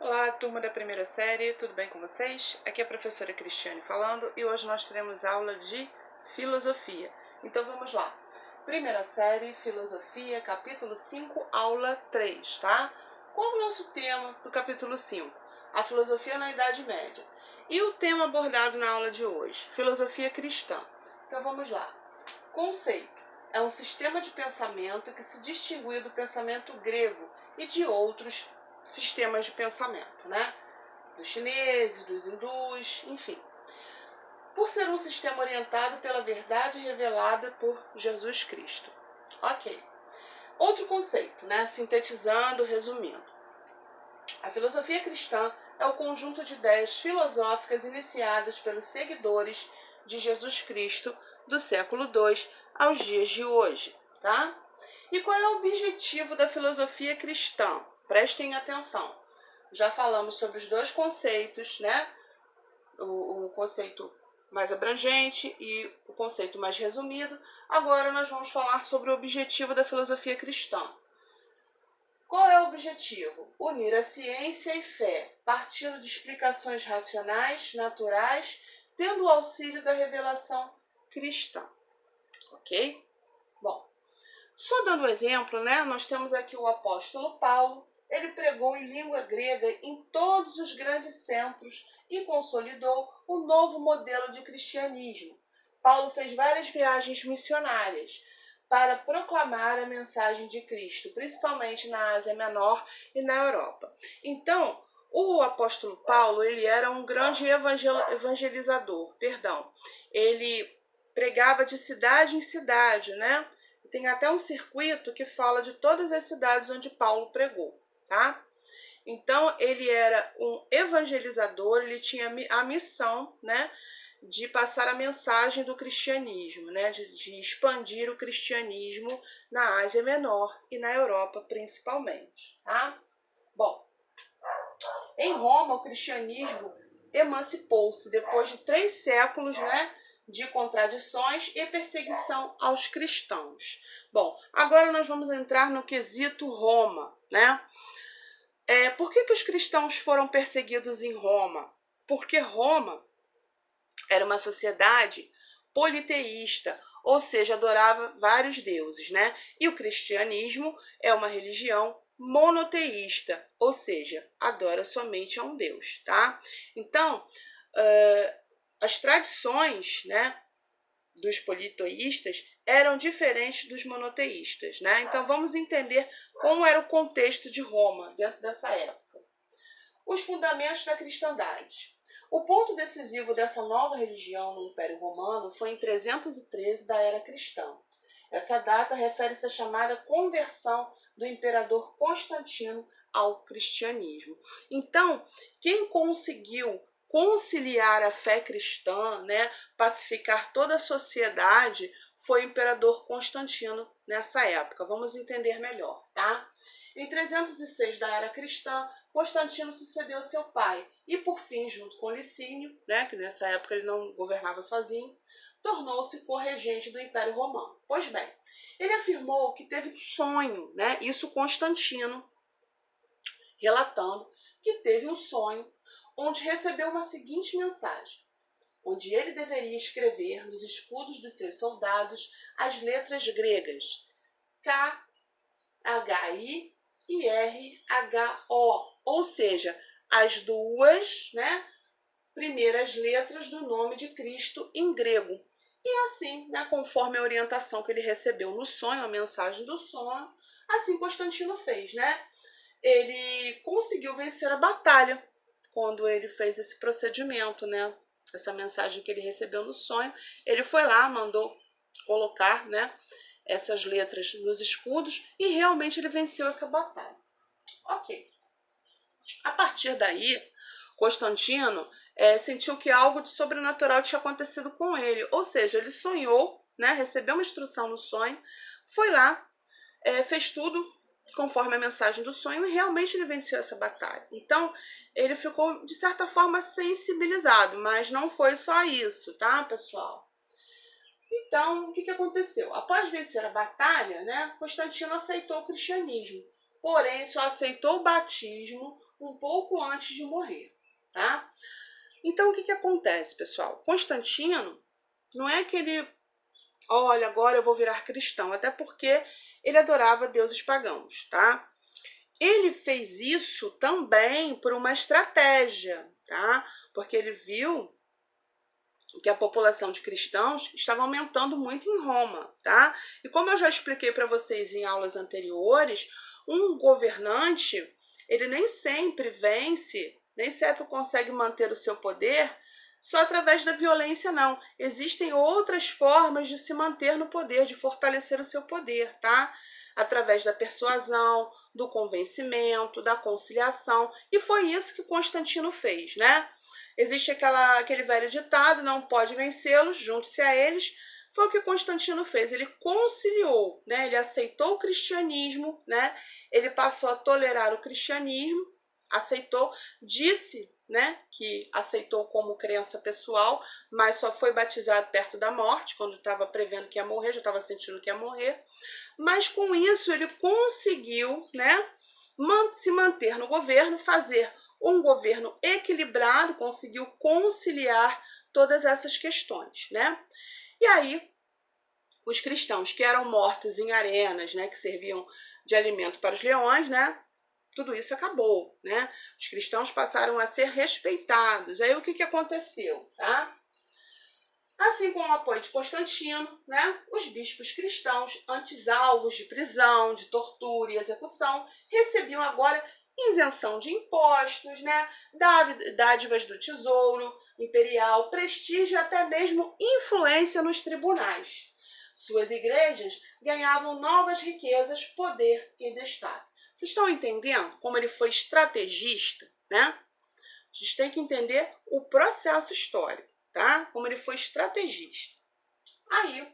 Olá, turma da primeira série, tudo bem com vocês? Aqui é a professora Cristiane falando e hoje nós teremos aula de filosofia. Então vamos lá. Primeira série, filosofia, capítulo 5, aula 3, tá? Qual é o nosso tema do capítulo 5? A filosofia na Idade Média. E o tema abordado na aula de hoje? Filosofia cristã. Então vamos lá. Conceito. É um sistema de pensamento que se distinguiu do pensamento grego e de outros sistemas de pensamento, né? Dos chineses, dos hindus, enfim. Por ser um sistema orientado pela verdade revelada por Jesus Cristo. Ok. Outro conceito, né? Sintetizando, resumindo. A filosofia cristã é o conjunto de ideias filosóficas iniciadas pelos seguidores de Jesus Cristo do século II aos dias de hoje, tá? E qual é o objetivo da filosofia cristã? Prestem atenção. Já falamos sobre os dois conceitos, né? O conceito mais abrangente e o conceito mais resumido. Agora nós vamos falar sobre o objetivo da filosofia cristã. Qual é o objetivo? Unir a ciência e fé, partindo de explicações racionais, naturais, tendo o auxílio da revelação cristã. Ok? Bom, só dando um exemplo, né? Nós temos aqui o apóstolo Paulo. Ele pregou em língua grega em todos os grandes centros e consolidou o novo modelo de cristianismo. Paulo fez várias viagens missionárias para proclamar a mensagem de Cristo, principalmente na Ásia Menor e na Europa. Então, o apóstolo Paulo, ele era um grande evangelizador, Ele pregava de cidade em cidade, né? Tem até um circuito que fala de todas as cidades onde Paulo pregou, tá? Então, ele era um evangelizador, ele tinha a missão, né, de passar a mensagem do cristianismo, né, de expandir o cristianismo na Ásia Menor e na Europa principalmente, tá? Bom, em Roma, o cristianismo emancipou-se depois de 3 séculos, né, de contradições e perseguição aos cristãos. Bom, agora nós vamos entrar no quesito Roma, né? Por que os cristãos foram perseguidos em Roma? Porque Roma era uma sociedade politeísta, ou seja, adorava vários deuses, né? E o cristianismo é uma religião monoteísta, ou seja, adora somente a um Deus, tá? Então, as tradições, né, dos politeístas eram diferentes dos monoteístas, né? Então vamos entender como era o contexto de Roma dentro dessa época. Os fundamentos da cristandade. O ponto decisivo dessa nova religião no Império Romano foi em 313 da era cristã. Essa data refere-se à chamada conversão do imperador Constantino ao cristianismo. Então, quem conseguiu conciliar a fé cristã, né, pacificar toda a sociedade, foi o imperador Constantino nessa época. Vamos entender melhor, tá? Em 306 da era cristã, Constantino sucedeu seu pai e, por fim, junto com Licínio, né, que nessa época ele não governava sozinho, tornou-se corregente do Império Romano. Pois bem, ele afirmou que teve um sonho, né, isso Constantino relatando que teve um sonho onde recebeu uma seguinte mensagem, onde ele deveria escrever nos escudos dos seus soldados as letras gregas K, H-I e R-H-O, ou seja, as duas, né, primeiras letras do nome de Cristo em grego. E assim, né, conforme a orientação que ele recebeu no sonho, a mensagem do sonho, assim Constantino fez, né? Ele conseguiu vencer a batalha quando ele fez esse procedimento, né? Essa mensagem que ele recebeu no sonho, ele foi lá, mandou colocar, né, essas letras nos escudos e realmente ele venceu essa batalha. Ok. A partir daí, Constantino sentiu que algo de sobrenatural tinha acontecido com ele, ou seja, ele sonhou, né, recebeu uma instrução no sonho, foi lá, fez tudo conforme a mensagem do sonho e realmente ele venceu essa batalha. Então, ele ficou, de certa forma, sensibilizado, mas não foi só isso, tá, pessoal? Então, o que aconteceu? Após vencer a batalha, né, Constantino aceitou o cristianismo, porém só aceitou o batismo um pouco antes de morrer, tá? Então, o que acontece, pessoal? Constantino não é que ele, olha, agora eu vou virar cristão, até porque ele adorava deuses pagãos, tá? Ele fez isso também por uma estratégia, tá? Porque ele viu que a população de cristãos estava aumentando muito em Roma, tá? E como eu já expliquei para vocês em aulas anteriores, um governante, ele nem sempre vence, nem sempre consegue manter o seu poder só através da violência, não. Existem outras formas de se manter no poder, de fortalecer o seu poder, tá? Através da persuasão, do convencimento, da conciliação. E foi isso que Constantino fez, né? Existe aquele velho ditado, não pode vencê-los, junte-se a eles. Foi o que Constantino fez, ele conciliou, né? Ele aceitou o cristianismo, né? Ele passou a tolerar o cristianismo, aceitou, disse, né, que aceitou como crença pessoal, mas só foi batizado perto da morte, quando estava prevendo que ia morrer, já estava sentindo que ia morrer. Mas com isso ele conseguiu, né, se manter no governo, fazer um governo equilibrado, conseguiu conciliar todas essas questões, né? E aí, os cristãos que eram mortos em arenas, né, que serviam de alimento para os leões, né? Tudo isso acabou, né? Os cristãos passaram a ser respeitados. Aí o que aconteceu, tá? Assim como o apoio de Constantino, né, os bispos cristãos, antes alvos de prisão, de tortura e execução, recebiam agora isenção de impostos, né, dádivas do tesouro imperial, prestígio e até mesmo influência nos tribunais. Suas igrejas ganhavam novas riquezas, poder e destaque. Vocês estão entendendo como ele foi estrategista, né? A gente tem que entender o processo histórico, tá? Como ele foi estrategista. Aí,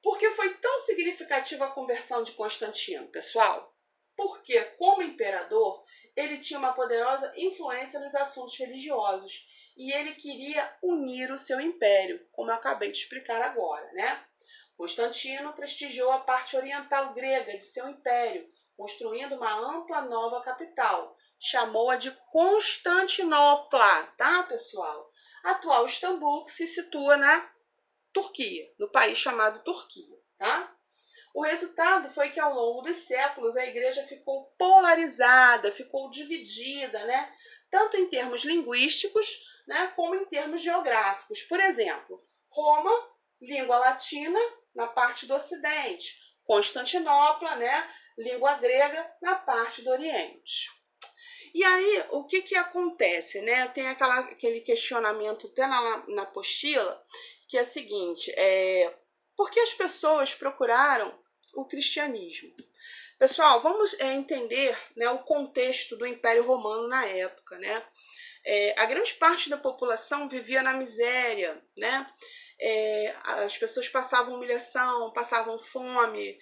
por que foi tão significativa a conversão de Constantino, pessoal? Porque, como imperador, ele tinha uma poderosa influência nos assuntos religiosos e ele queria unir o seu império, como eu acabei de explicar agora, né? Constantino prestigiou a parte oriental grega de seu império, construindo uma ampla nova capital. Chamou-a de Constantinopla, tá, pessoal? A atual Istambul, que se situa na Turquia, no país chamado Turquia, tá? O resultado foi que ao longo dos séculos a igreja ficou polarizada, ficou dividida, né? Tanto em termos linguísticos, né, como em termos geográficos. Por exemplo, Roma, língua latina, na parte do ocidente. Constantinopla, né, língua grega, na parte do oriente. E aí, o que acontece, né? Tem aquele questionamento até na apostila, que é o seguinte, por que as pessoas procuraram o cristianismo? Pessoal, vamos entender, né, o contexto do Império Romano na época, né? A grande parte da população vivia na miséria, né? As pessoas passavam humilhação, passavam fome,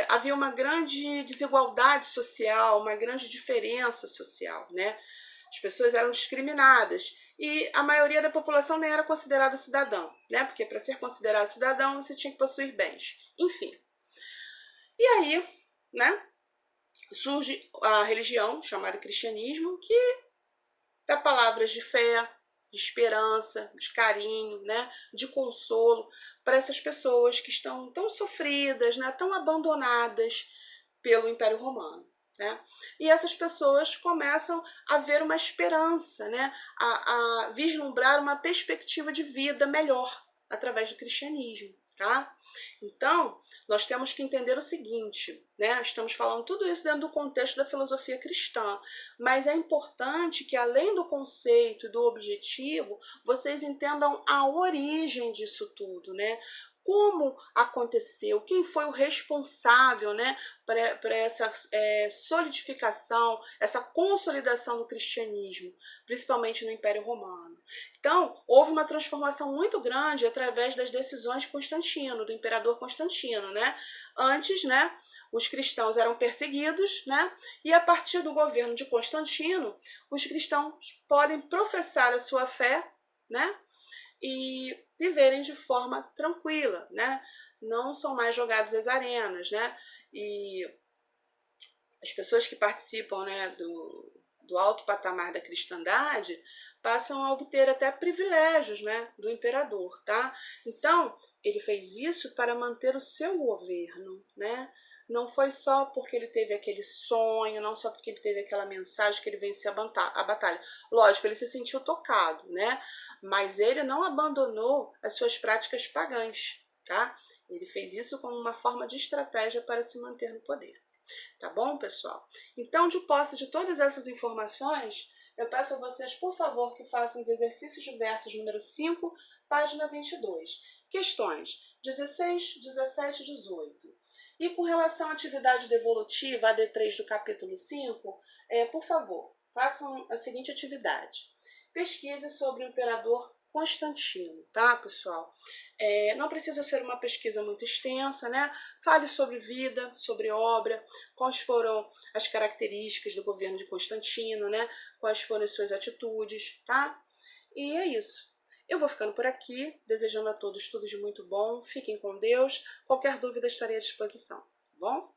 havia uma grande desigualdade social, uma grande diferença social, né? As pessoas eram discriminadas e a maioria da população nem era considerada cidadã, né? Porque para ser considerado cidadão você tinha que possuir bens. Enfim. E aí, né, surge a religião chamada cristianismo, que dá palavras de fé, de esperança, de carinho, né, de consolo para essas pessoas que estão tão sofridas, né, tão abandonadas pelo Império Romano. Né? E essas pessoas começam a ver uma esperança, né, a vislumbrar uma perspectiva de vida melhor através do cristianismo. Tá? Então, nós temos que entender o seguinte, né? Estamos falando tudo isso dentro do contexto da filosofia cristã, mas é importante que, além do conceito e do objetivo, vocês entendam a origem disso tudo, né? Como aconteceu, quem foi o responsável, né, para essa solidificação, essa consolidação do cristianismo, principalmente no Império Romano. Então, houve uma transformação muito grande através das decisões de Constantino, do imperador Constantino, né? Antes, né, os cristãos eram perseguidos, né? E a partir do governo de Constantino, os cristãos podem professar a sua fé, né? E viverem de forma tranquila, né? Não são mais jogados às arenas, né? E as pessoas que participam, né, do alto patamar da cristandade passam a obter até privilégios, né, do imperador, tá? Então, ele fez isso para manter o seu governo, né? Não foi só porque ele teve aquele sonho, não só porque ele teve aquela mensagem que ele venceu a batalha. Lógico, ele se sentiu tocado, né? Mas ele não abandonou as suas práticas pagãs, tá? Ele fez isso como uma forma de estratégia para se manter no poder. Tá bom, pessoal? Então, de posse de todas essas informações, eu peço a vocês, por favor, que façam os exercícios diversos número 5, página 22. Questões 16, 17 e 18. E com relação à atividade devolutiva, AD3 do capítulo 5, por favor, façam a seguinte atividade. Pesquise sobre o imperador Constantino, tá, pessoal? Não precisa ser uma pesquisa muito extensa, né? Fale sobre vida, sobre obra, quais foram as características do governo de Constantino, né? Quais foram as suas atitudes, tá? E é isso. Eu vou ficando por aqui, desejando a todos tudo de muito bom. Fiquem com Deus. Qualquer dúvida estarei à disposição, tá bom?